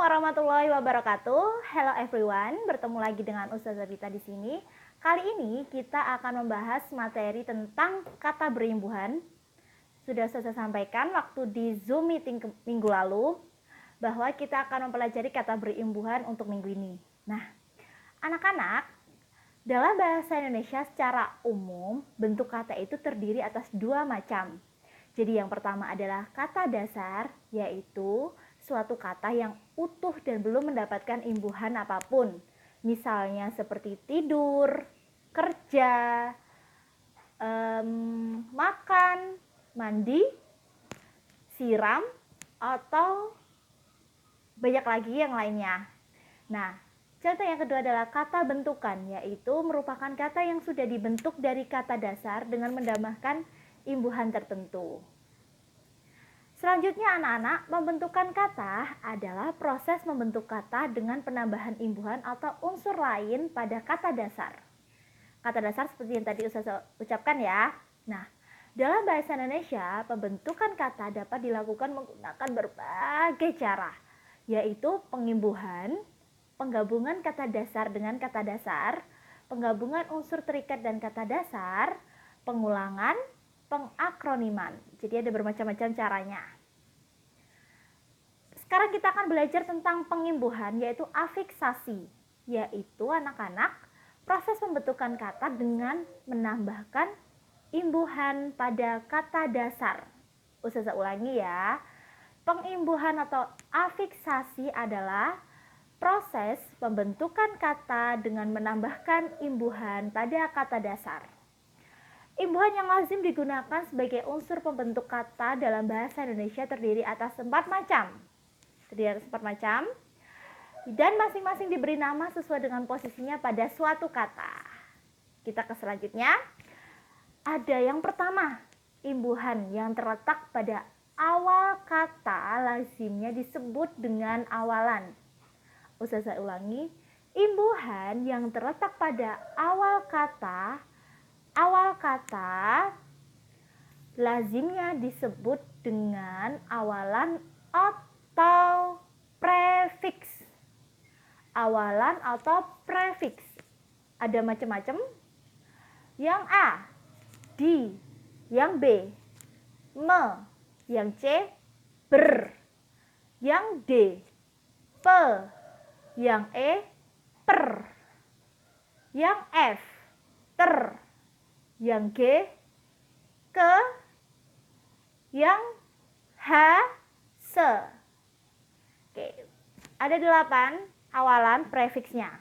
warahmatullahi wabarakatuh. Hello everyone, bertemu lagi dengan Ustazah Vita di sini. Kali ini kita akan membahas materi tentang kata berimbuhan. Sudah saya sampaikan waktu di Zoom meeting minggu lalu bahwa kita akan mempelajari kata berimbuhan untuk minggu ini. Nah, anak-anak, dalam bahasa Indonesia secara umum, bentuk kata itu terdiri atas dua macam. Jadi yang pertama adalah kata dasar, yaitu suatu kata yang utuh dan belum mendapatkan imbuhan apapun. Misalnya seperti tidur, kerja, makan, mandi, siram, atau banyak lagi yang lainnya. Nah, contoh yang kedua adalah kata bentukan, yaitu merupakan kata yang sudah dibentuk dari kata dasar dengan menambahkan imbuhan tertentu. Selanjutnya anak-anak, pembentukan kata adalah proses membentuk kata dengan penambahan imbuhan atau unsur lain pada kata dasar. Kata dasar seperti yang tadi Ustazah ucapkan ya. Nah, dalam bahasa Indonesia, pembentukan kata dapat dilakukan menggunakan berbagai cara, yaitu pengimbuhan, penggabungan kata dasar dengan kata dasar, penggabungan unsur terikat dan kata dasar, pengulangan, pengakroniman. Jadi ada bermacam-macam caranya. Sekarang kita akan belajar tentang pengimbuhan, yaitu afiksasi, yaitu anak-anak proses pembentukan kata dengan menambahkan imbuhan pada kata dasar. Ustazah ulangi ya. Pengimbuhan atau afiksasi adalah proses pembentukan kata dengan menambahkan imbuhan pada kata dasar. Imbuhan yang lazim digunakan sebagai unsur pembentuk kata dalam bahasa Indonesia terdiri atas 4 macam. Dan masing-masing diberi nama sesuai dengan posisinya pada suatu kata. Kita ke selanjutnya. Ada yang pertama, imbuhan yang terletak pada awal kata lazimnya disebut dengan awalan. Ustazah ulangi, imbuhan yang terletak pada awal kata lazimnya disebut dengan awalan atau prefiks. Awalan atau prefiks ada macam-macam. Yang A, di, yang B, me, yang C, ber, yang D, pe, yang E, per, yang F, ter, yang G, ke, yang H, se. Oke, ada 8 awalan prefiksnya.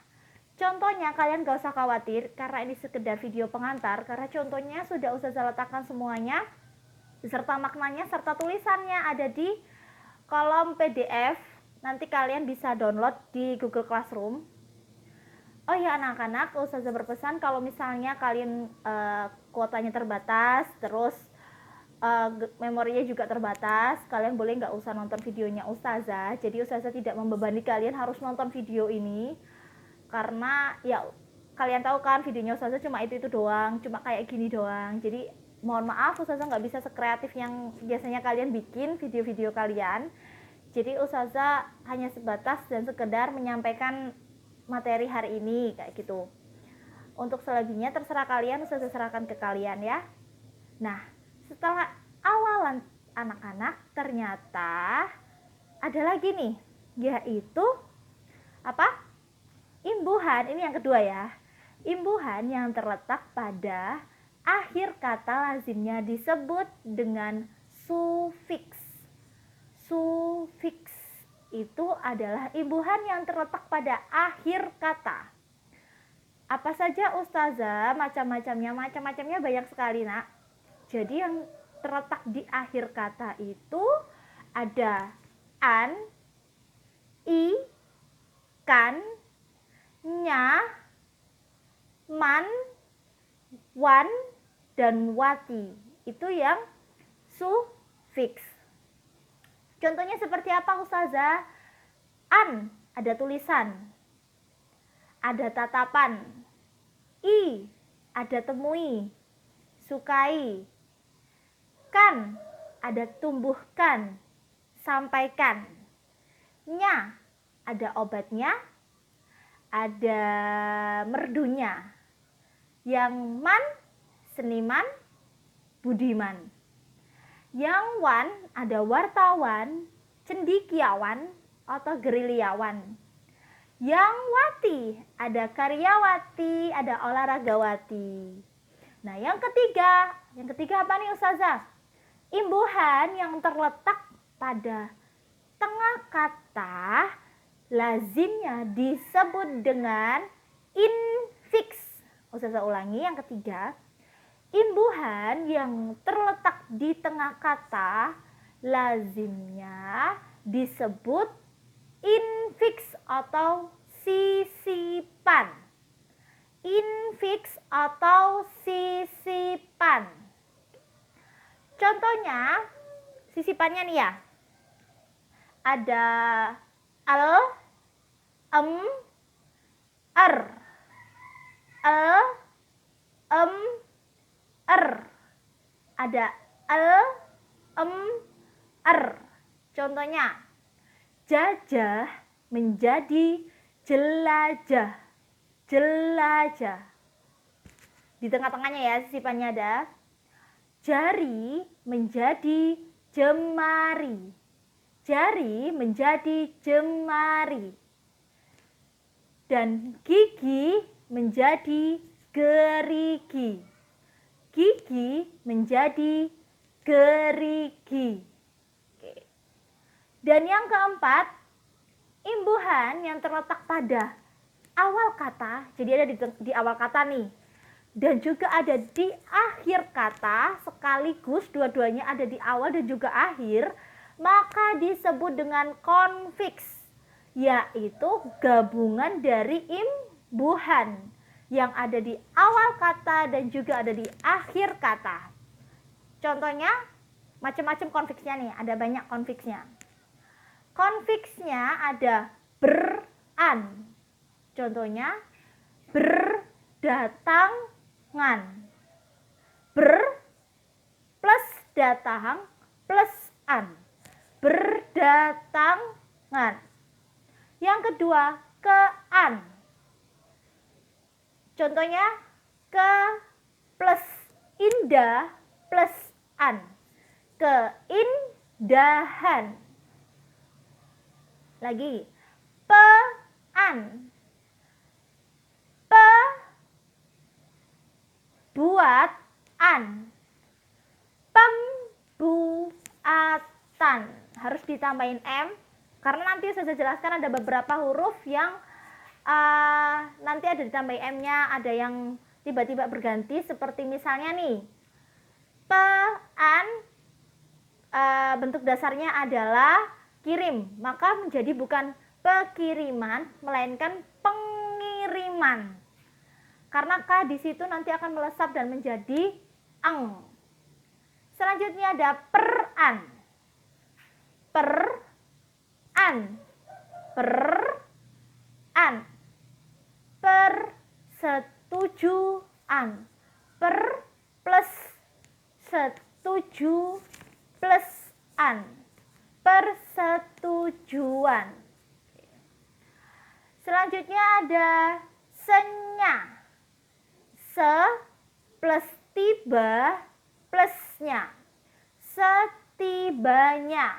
Contohnya kalian gak usah khawatir karena ini sekedar video pengantar, karena contohnya sudah Ustazah letakkan semuanya beserta maknanya serta tulisannya ada di kolom PDF. Nanti kalian bisa download di Google Classroom. Oh ya anak-anak, Ustazah berpesan kalau misalnya kalian kuotanya terbatas, terus memorinya juga terbatas, kalian boleh nggak usah nonton videonya Ustazah. Jadi Ustazah tidak membebani kalian harus nonton video ini, karena ya kalian tahu kan videonya Ustazah cuma itu doang, cuma kayak gini doang. Jadi mohon maaf Ustazah nggak bisa sekreatif yang biasanya kalian bikin video-video kalian. Jadi Ustazah hanya sebatas dan sekedar menyampaikan materi hari ini kayak gitu. Untuk selebihnya terserah kalian, Ustazah serahkan ke kalian ya. Nah, setelah awalan anak-anak ternyata ada lagi nih, yaitu apa? Imbuhan. Ini yang kedua ya. Imbuhan yang terletak pada akhir kata lazimnya disebut dengan sufiks. Sufiks itu adalah imbuhan yang terletak pada akhir kata. Apa saja Ustazah? Macam-macamnya banyak sekali nak. Jadi yang terletak di akhir kata itu ada an, i, kan, nya, man, wan, dan wati. Itu yang sufiks. Contohnya seperti apa Ustazah? An, ada tulisan, ada tatapan. I, ada temui, sukai. Kan, ada tumbuhkan, sampaikan. Nya, ada obatnya, ada merdunya. Yang man, seniman, budiman. Yang wan, ada wartawan, cendekiawan, atau gerilyawan. Yang wati, ada karyawati, ada olahragawati. Nah, yang ketiga apa nih Ustazah? Imbuhan yang terletak pada tengah kata lazimnya disebut dengan infiks. Ustazah ulangi yang ketiga. Imbuhan yang terletak di tengah kata lazimnya disebut infiks atau sisipan. Infiks atau sisipan. Contohnya, sisipannya nih ya. Ada al, er. Al, er. Ada al, er. Contohnya, jajah menjadi jelajah. Jelajah. Di tengah-tengahnya ya sisipannya ada. Jari menjadi jemari. Jari menjadi jemari. Dan gigi menjadi gerigi. Gigi menjadi gerigi. Oke. Dan yang keempat, imbuhan yang terletak pada awal kata, jadi ada di awal kata nih, dan juga ada di akhir kata, sekaligus dua-duanya ada di awal dan juga akhir, maka disebut dengan konfiks, yaitu gabungan dari imbuhan yang ada di awal kata dan juga ada di akhir kata. Contohnya, macam-macam konfiksnya nih, ada banyak konfiksnya. Konfiksnya ada beran. Contohnya, berdatangan. Ber plus datang plus an. Berdatangan. Yang kedua, kean. Contohnya, ke plus indah plus an. Keindahan. Lagi, pean. Buatan. Pembuatan. Harus ditambahin M karena nanti saya jelaskan ada beberapa huruf yang nanti ada ditambahin M-nya, ada yang tiba-tiba berganti seperti misalnya nih pean, bentuk dasarnya adalah kirim, maka menjadi bukan pekiriman melainkan pengiriman. Karena K di situ nanti akan melesat dan menjadi eng. Selanjutnya ada peran. Peran. Peran. Persetujuan. Per plus setuju plus an. Persetujuan. Selanjutnya ada senya. Se plus tiba plusnya. Setibanya.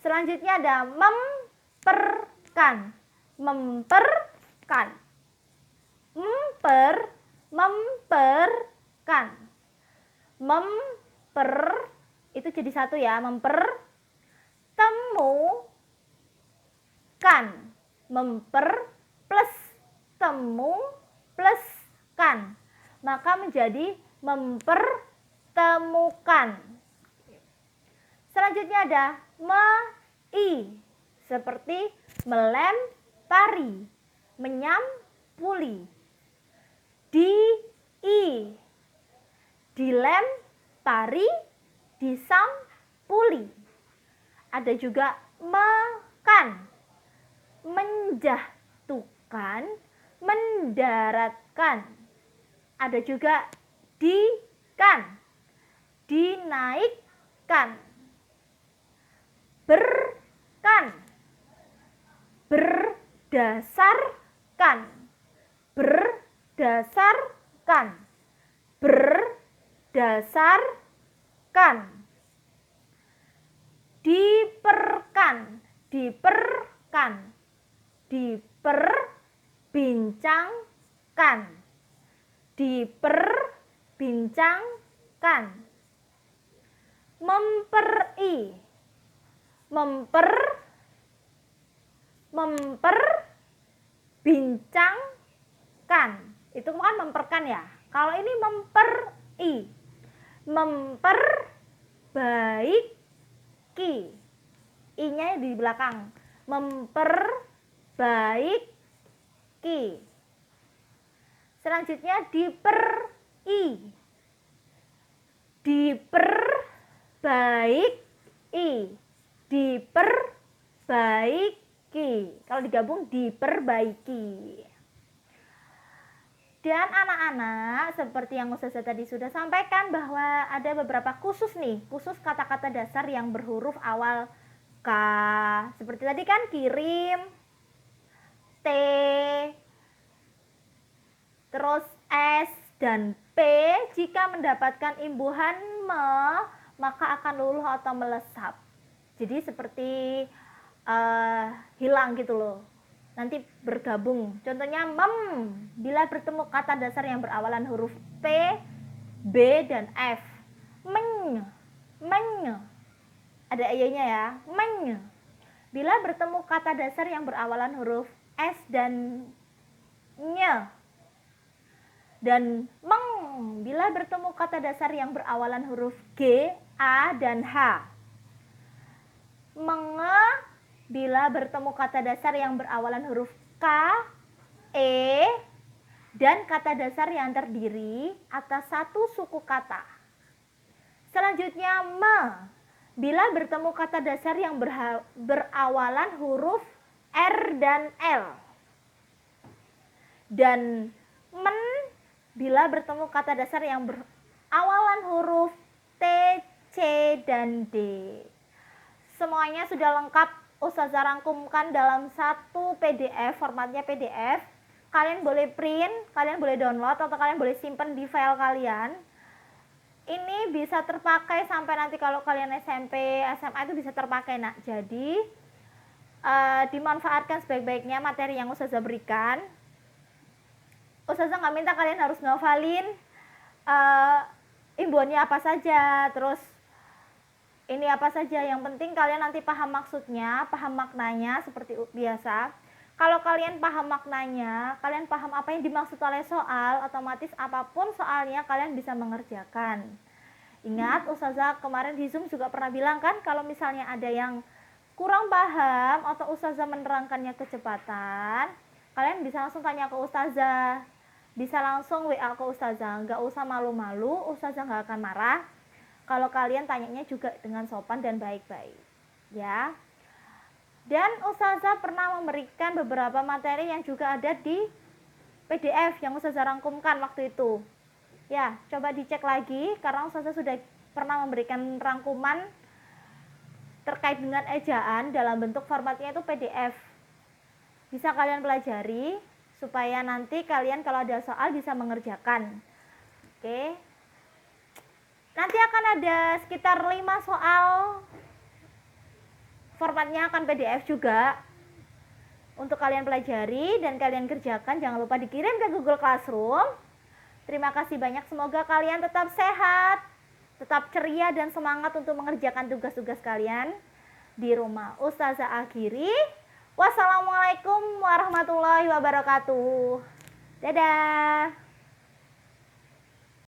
Selanjutnya ada memperkan. Memperkan. Memperkan. Memper itu jadi satu ya. Temukan. Memper plus temu plus kan, maka menjadi mempertemukan. Selanjutnya ada mei, seperti melempari, menyampuli. Dilempari, disampuli. Ada juga makan, menjatuhkan, mendaratkan. Ada juga dinaikkan. Berkan, berdasarkan, berdasarkan, berdasarkan, diperkan, diperkan, diperbincangkan, diperbincangkan, memperi, memperbincangkan. Itu kan memperkan ya. Kalau ini memperi, memperbaiki, i-nya di belakang, memperbaiki. Selanjutnya diperbaiki, diperbaiki. Kalau digabung diperbaiki. Dan anak-anak, seperti yang Ustazah tadi sudah sampaikan bahwa ada beberapa khusus nih, khusus kata-kata dasar yang berhuruf awal K. Seperti tadi kan kirim, T, terus S dan P jika mendapatkan imbuhan me, maka akan luluh atau melesap. Jadi seperti hilang gitu loh. Nanti bergabung. Contohnya bila bertemu kata dasar yang berawalan huruf P, B, dan F. Meny. Ada nya ya. Meny. Bila bertemu kata dasar yang berawalan huruf S dan ny. Dan meng. Bila bertemu kata dasar yang berawalan huruf G, A, dan H. Menge. Bila bertemu kata dasar yang berawalan huruf K, E, dan kata dasar yang terdiri atas satu suku kata. Selanjutnya me. Bila bertemu kata dasar yang berawalan huruf R dan L. Dan men. Bila bertemu kata dasar yang berawalan huruf T, C, dan D. Semuanya sudah lengkap Ustazah rangkumkan dalam satu PDF, formatnya PDF. Kalian boleh print, kalian boleh download, atau kalian boleh simpan di file kalian. Ini bisa terpakai sampai nanti kalau kalian SMP, SMA itu bisa terpakai nak. Jadi dimanfaatkan sebaik-baiknya materi yang Ustazah berikan. Ustazah nggak minta kalian harus ngafalin imbuhannya apa saja, terus ini apa saja, yang penting kalian nanti paham maksudnya, paham maknanya seperti biasa. Kalau kalian paham maknanya, kalian paham apa yang dimaksud oleh soal, otomatis apapun soalnya kalian bisa mengerjakan. Ingat, Ustazah kemarin di Zoom juga pernah bilang kan, kalau misalnya ada yang kurang paham atau Ustazah menerangkannya kecepatan, kalian bisa langsung tanya ke Ustazah, bisa langsung WA ke Ustazah, nggak usah malu-malu, Ustazah nggak akan marah. Kalau kalian tanyanya juga dengan sopan dan baik-baik, ya. Dan Ustazah pernah memberikan beberapa materi yang juga ada di PDF yang Ustazah rangkumkan waktu itu. Ya, coba dicek lagi karena Ustazah sudah pernah memberikan rangkuman terkait dengan ejaan dalam bentuk formatnya itu PDF. Bisa kalian pelajari supaya nanti kalian kalau ada soal bisa mengerjakan. Oke. Nanti akan ada sekitar 5 soal, formatnya akan PDF juga untuk kalian pelajari dan kalian kerjakan. Jangan lupa dikirim ke Google Classroom. Terima kasih banyak, semoga kalian tetap sehat, tetap ceria dan semangat untuk mengerjakan tugas-tugas kalian di rumah. Ustazah akhiri. Wassalamualaikum warahmatullahi wabarakatuh. Dadah.